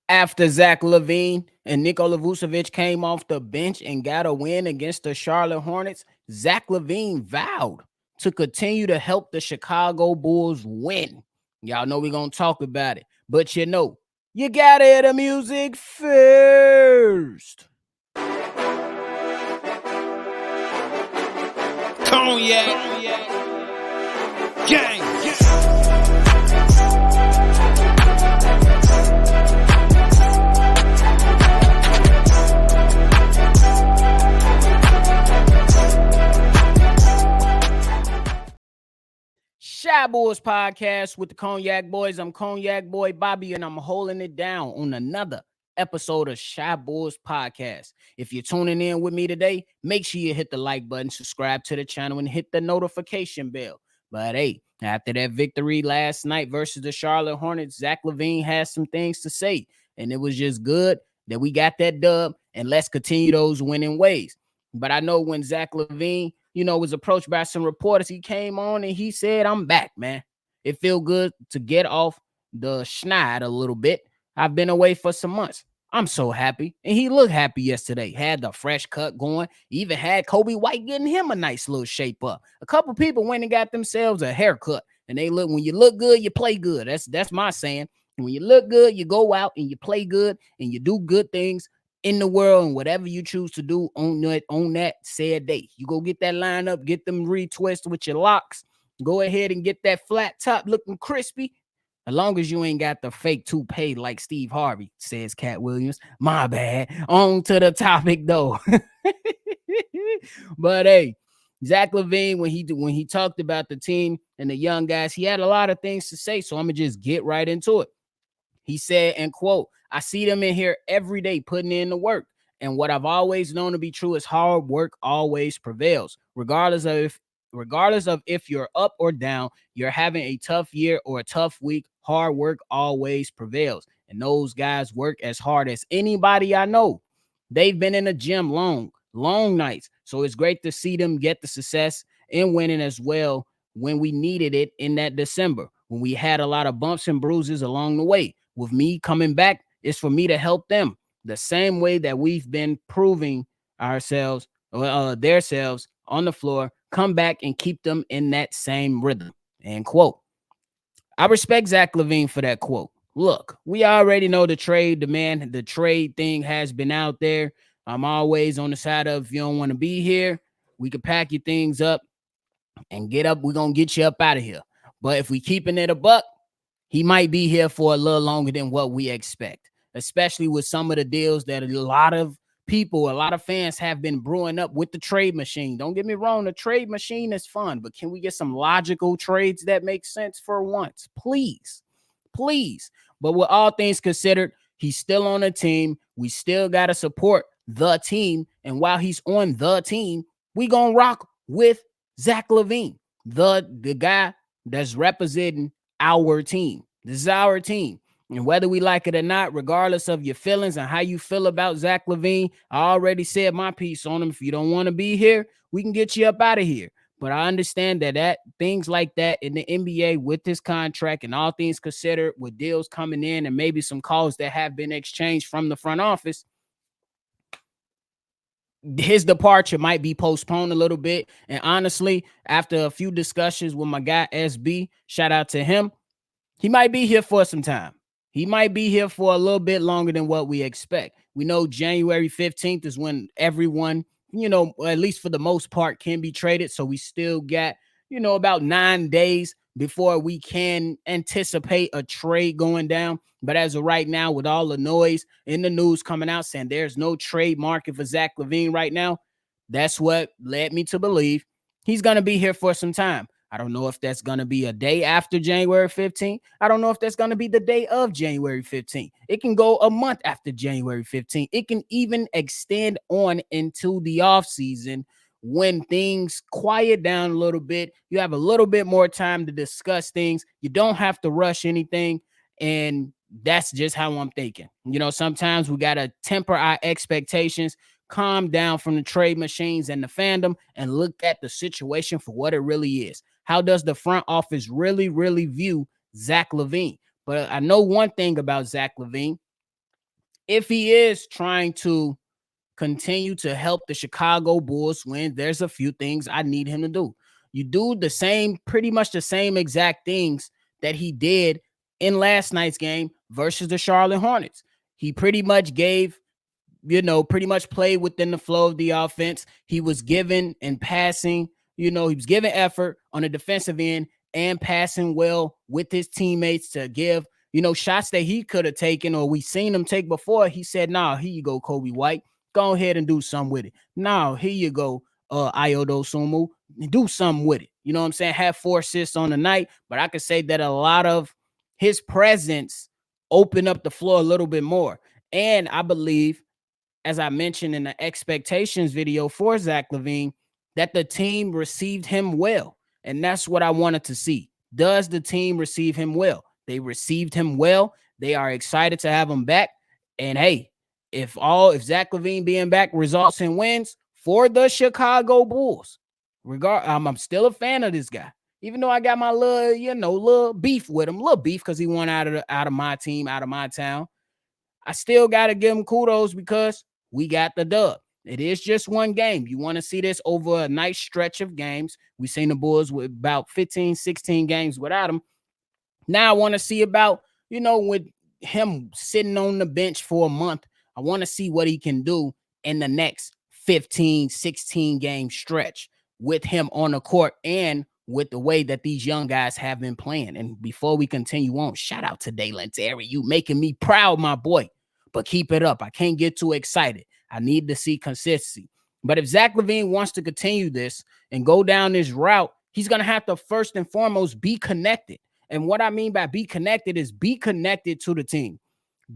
After Zach LaVine and Nikola Vucevic came off the bench and got a win against the Charlotte Hornets, Zach LaVine vowed to continue to help the Chicago Bulls win. Y'all know we're going to talk about it. But you got to hear the music first. Cognac. Gang. Shy Boys Podcast with the Cognac Boys. I'm Cognac Boy Bobby, and I'm holding it down on another episode of Shy Boys Podcast. If you're tuning in with me today, make sure you hit the like button, subscribe to the channel, and hit the notification bell. But hey, after that victory last night versus the Charlotte Hornets, Zach LaVine has some things to say, and it was just good that we got that dub, and let's continue those winning ways. But I know when Zach LaVine, was approached by some reporters, he came on and he said, I'm back, man. It feel good to get off the schneid a little bit. I've been away for some months. I'm so happy. And he looked happy yesterday. Had the fresh cut going. Even had Kobe White getting him a nice little shape up. A couple people went and got themselves a haircut. And when you look good, you play good. That's my saying. When you look good, you go out and you play good and you do good things in the world, and whatever you choose to do on that said day. You go get that line up, get them retwist with your locks. Go ahead and get that flat top looking crispy. As long as you ain't got the fake toupee like Steve Harvey, says Cat Williams. My bad. On to the topic though. But hey, Zach LaVine, when he talked about the team and the young guys, he had a lot of things to say. So I'm gonna just get right into it. He said, and quote, I see them in here every day putting in the work. And what I've always known to be true is hard work always prevails. Regardless of if you're up or down, you're having a tough year or a tough week, hard work always prevails. And those guys work as hard as anybody I know. They've been in the gym long nights. So it's great to see them get the success in winning as well when we needed it in that December, when we had a lot of bumps and bruises along the way. With me coming back, it's for me to help them the same way that we've been proving ourselves, theirselves on the floor, come back and keep them in that same rhythm. End quote. I respect Zach LaVine for that quote. Look, we already know the trade demand, the trade thing has been out there. I'm always on the side of if you don't want to be here, we can pack your things up and get up. We're going to get you up out of here. But if we keeping it a buck, he might be here for a little longer than what we expect, especially with some of the deals that a lot of fans have been brewing up with the trade machine. Don't get me wrong, the trade machine is fun, but can we get some logical trades that make sense for once? Please. But with all things considered, he's still on the team. We still got to support the team. And while he's on the team, we going to rock with Zach LaVine, the guy that's representing our team. This is our team. And whether we like it or not, regardless of your feelings and how you feel about Zach LaVine, I already said my piece on him. If you don't want to be here, we can get you up out of here. But I understand that things like that in the NBA with this contract and all things considered, with deals coming in and maybe some calls that have been exchanged from the front office, his departure might be postponed a little bit. And honestly, after a few discussions with my guy SB, shout out to him, he might be here for some time. He might be here for a little bit longer than what we expect. We know January 15th is when everyone, at least for the most part, can be traded. So we still got, about 9 days before we can anticipate a trade going down. But as of right now, with all the noise in the news coming out saying there's no trade market for Zach LaVine right now, that's what led me to believe he's going to be here for some time. I don't know if that's going to be a day after January 15th. I don't know if that's going to be the day of January 15th. It can go a month after January 15th. It can even extend on into the offseason when things quiet down a little bit. You have a little bit more time to discuss things. You don't have to rush anything. And that's just how I'm thinking. Sometimes we got to temper our expectations, calm down from the trade machines and the fandom, and look at the situation for what it really is. How does the front office really, really view Zach LaVine? But I know one thing about Zach LaVine. if he is trying to continue to help the Chicago Bulls win, there's a few things I need him to do. You do the same, pretty much the same exact things that he did in last night's game versus the Charlotte Hornets. He pretty much gave, pretty much played within the flow of the offense. He was giving and passing, he was giving effort on the defensive end and passing well with his teammates to give, shots that he could have taken or we seen him take before. He said, nah, here you go, Kobe White. Go ahead and do something with it. Now, here you go, Iodo Sumu. Do something with it. You know what I'm saying? Have 4 assists on the night, but I could say that a lot of his presence opened up the floor a little bit more. And I believe, as I mentioned in the expectations video for Zach LaVine, that the team received him well. And that's what I wanted to see. Does the team receive him well? They received him well. They are excited to have him back. And hey, if Zach LaVine being back results in wins for the Chicago Bulls, I'm still a fan of this guy. Even though I got my little beef with him, little beef because he won out of my team, out of my town. I still got to give him kudos because we got the dub. It is just one game. You want to see this over a nice stretch of games. We've seen the Bulls with about 15, 16 games without him. Now I want to see about, with him sitting on the bench for a month, I want to see what he can do in the next 15, 16 game stretch with him on the court and with the way that these young guys have been playing. And before we continue on, shout out to Dalen Terry. You making me proud, my boy. But keep it up. I can't get too excited. I need to see consistency. But if Zach LaVine wants to continue this and go down this route, he's going to have to first and foremost be connected. And what I mean by be connected is be connected to the team.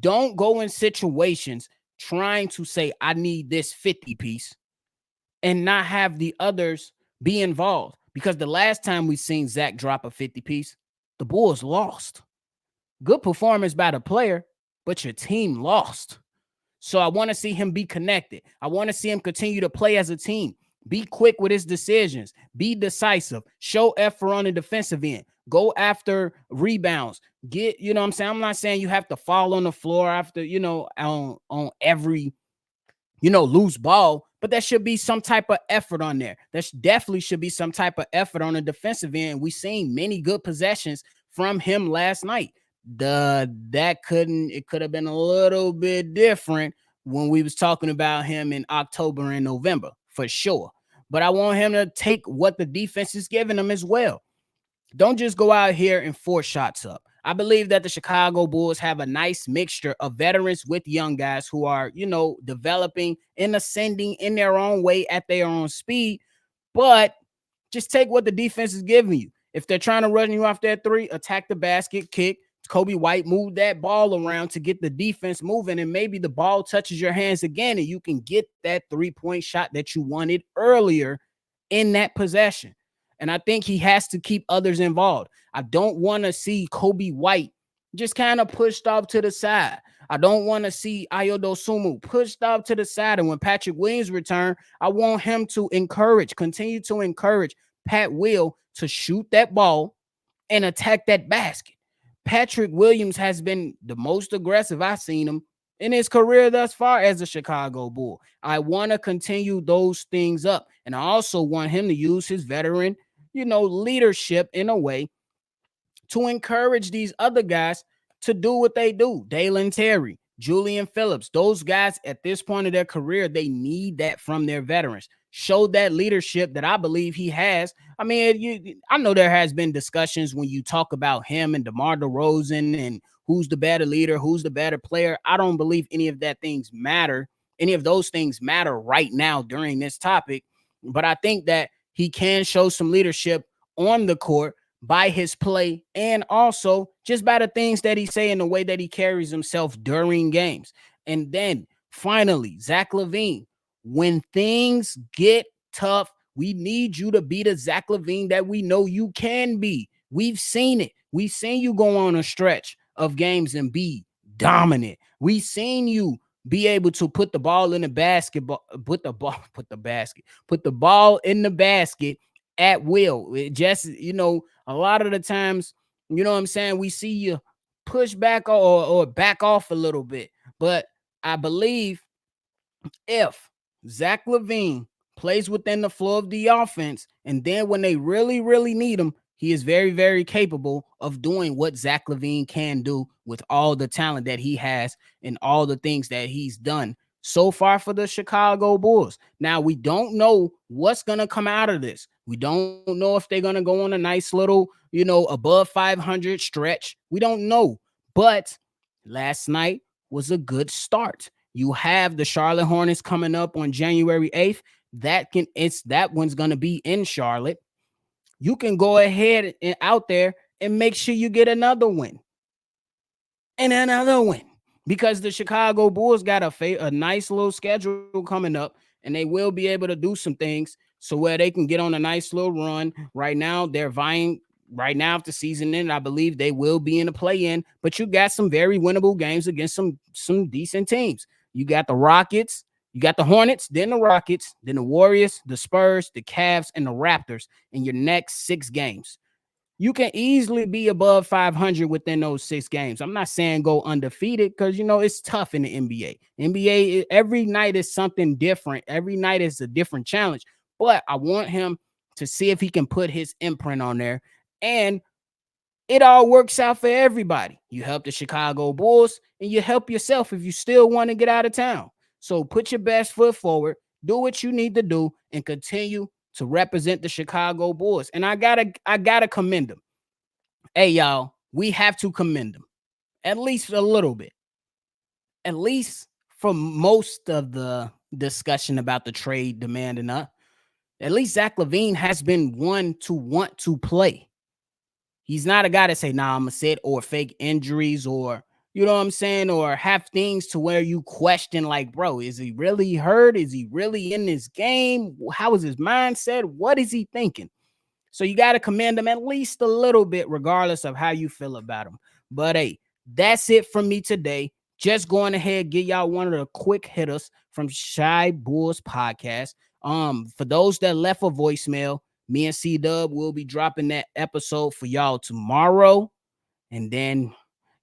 Don't go in situations trying to say, I need this 50 piece and not have the others be involved. Because the last time we seen Zach drop a 50 piece, the Bulls lost. Good performance by the player, but your team lost. So I want to see him be connected. I want to see him continue to play as a team. Be quick with his decisions. Be decisive. Show effort on the defensive end. Go after rebounds. Get, what I'm saying? I'm not saying you have to fall on the floor after, on every, loose ball, but there should be some type of effort on there. There definitely should be some type of effort on the defensive end. We seen many good possessions from him last night. It could have been a little bit different when we was talking about him in October and November, for sure. But I want him to take what the defense is giving him as well. Don't just go out here and force shots up. I believe that the Chicago Bulls have a nice mixture of veterans with young guys who are, developing and ascending in their own way at their own speed. But just take what the defense is giving you. If they're trying to run you off that 3, attack the basket, kick. Kobe White, move that ball around to get the defense moving, and maybe the ball touches your hands again and you can get that 3-point shot that you wanted earlier in that possession. And I think he has to keep others involved. I don't want to see Kobe White just kind of pushed off to the side. I don't want to see Ayodo Sumu pushed off to the side. And when Patrick Williams return, I want him to continue to encourage Pat Will to shoot that ball and attack that basket. Patrick Williams has been the most aggressive I've seen him in his career thus far as a Chicago Bull. I want to continue those things up. And I also want him to use his veteran, leadership in a way to encourage these other guys to do what they do. Dalen Terry, Julian Phillips, those guys at this point of their career, they need that from their veterans. Show that leadership that I believe he has. I mean, I know there has been discussions when you talk about him and DeMar DeRozan and who's the better leader, who's the better player. I don't believe any of those things matter right now during this topic. But I think that he can show some leadership on the court by his play and also just by the things that he say and the way that he carries himself during games. And then finally, Zach LaVine, when things get tough, we need you to be the Zach LaVine that we know you can be. We've seen it. We've seen you go on a stretch of games and be dominant. We've seen you be able to put the ball in the basket, put the ball in the basket at will. It just, a lot of the times, what I'm saying, we see you push back or back off a little bit. But I believe if Zach LaVine plays within the flow of the offense, and then when they really, really need him, he is very, very capable of doing what Zach LaVine can do with all the talent that he has and all the things that he's done so far for the Chicago Bulls. Now, we don't know what's going to come out of this. We don't know if they're going to go on a nice little, above 500 stretch. We don't know. But last night was a good start. You have the Charlotte Hornets coming up on January 8th. That one's going to be in Charlotte. You can go ahead and out there and make sure you get another win and another win, because the Chicago Bulls got a nice little schedule coming up, and they will be able to do some things so where they can get on a nice little run. Right now, they're vying. Right now, if the season ends, I believe they will be in the play-in. But you got some very winnable games against some decent teams. You got the Rockets, you got the Hornets, then the Rockets, then the Warriors, the Spurs, the Cavs, and the Raptors in your next 6 games. You can easily be above 500 within those 6 games. I'm not saying go undefeated, because it's tough in the NBA. NBA, every night is something different. Every night is a different challenge. But I want him to see if he can put his imprint on there, and it all works out for everybody. You help the Chicago Bulls, and you help yourself if you still want to get out of town. So put your best foot forward, do what you need to do, and continue to represent the Chicago Bulls. And I gotta commend them. Hey, y'all, we have to commend them at least a little bit. At least for most of the discussion about the trade demanding up, at least Zach LaVine has been one to want to play. He's not a guy to say, nah, I'm going to sit, or fake injuries, or, you know what I'm saying, or have things to where you question, like, bro, is he really hurt? Is he really in this game? How is his mindset? What is he thinking? So you got to commend him at least a little bit, regardless of how you feel about him. But hey, that's it from me today. Just going ahead, get y'all one of the quick hitters from Shy Bulls podcast. For those that left a voicemail, me and C Dub will be dropping that episode for y'all tomorrow. And then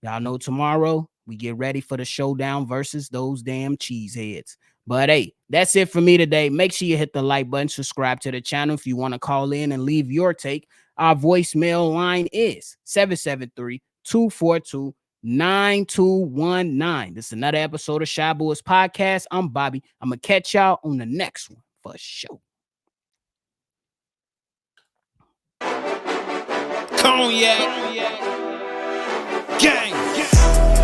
y'all know tomorrow we get ready for the showdown versus those damn cheeseheads. But hey, that's it for me today. Make sure you hit the like button, subscribe to the channel if you want to call in and leave your take. Our voicemail line is 773-242-9219. This is another episode of Shy Boys Podcast. I'm Bobby. I'm going to catch y'all on the next one for sure. Cognac. Gang.